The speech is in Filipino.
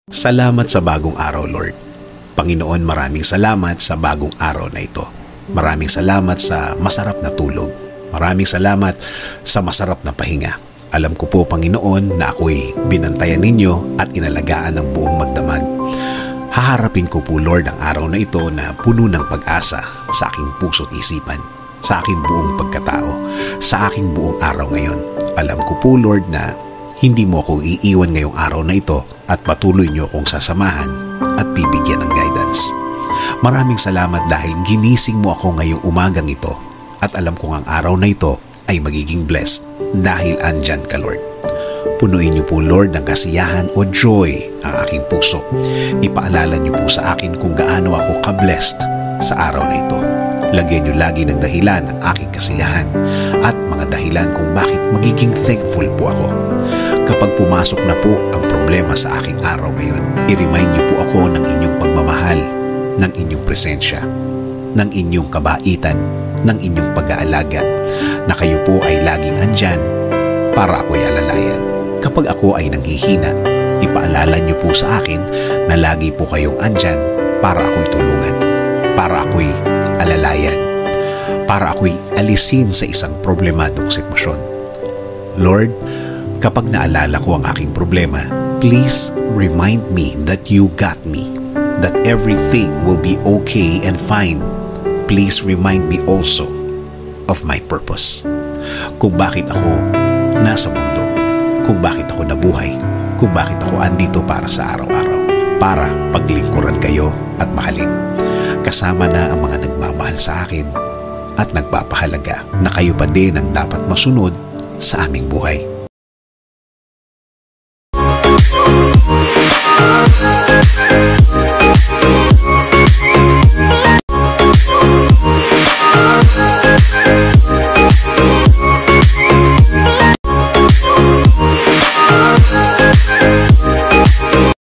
Salamat sa bagong araw, Lord. Panginoon, maraming salamat sa bagong araw na ito. Maraming salamat sa masarap na tulog. Maraming salamat sa masarap na pahinga. Alam ko po, Panginoon, na ako'y binantayan ninyo at inalagaan ng buong magdamag. Haharapin ko po, Lord, ang araw na ito na puno ng pag-asa sa aking puso't isipan, sa aking buong pagkatao, sa aking buong araw ngayon. Alam ko po, Lord, na hindi mo ako iiwan ngayong araw na ito at patuloy niyo akong sasamahan at bibigyan ng guidance. Maraming salamat dahil ginising mo ako ngayong umagang ito at alam kong ang araw na ito ay magiging blessed dahil andyan ka, Lord. Punuin niyo po, Lord, ng kasiyahan o joy ang aking puso. Ipaalala niyo po sa akin kung gaano ako ka-blessed sa araw na ito. Lagyan niyo lagi ng dahilan ang aking kasiyahan at mga dahilan kung bakit magiging thankful po ako. Kapag pumasok na po ang problema sa aking araw ngayon, i-remind niyo po ako ng inyong pagmamahal, ng inyong presensya, ng inyong kabaitan, ng inyong pag-aalaga, na kayo po ay laging andyan para ako'y alalayan. Kapag ako ay nanghihina, ipaalala niyo po sa akin na lagi po kayong andyan para ako'y tulungan, para ako'y alalayan, para ako'y alisin sa isang problemadong sitwasyon. Lord, kapag naalala ko ang aking problema, please remind me that you got me, that everything will be okay and fine. Please remind me also of my purpose. Kung bakit ako nasa mundo, kung bakit ako nabuhay, kung bakit ako andito para sa araw-araw, para paglingkuran kayo at mahalin. Kasama na ang mga nagmamahal sa akin at nagpapahalaga na kayo pa din ang dapat masunod sa aming buhay.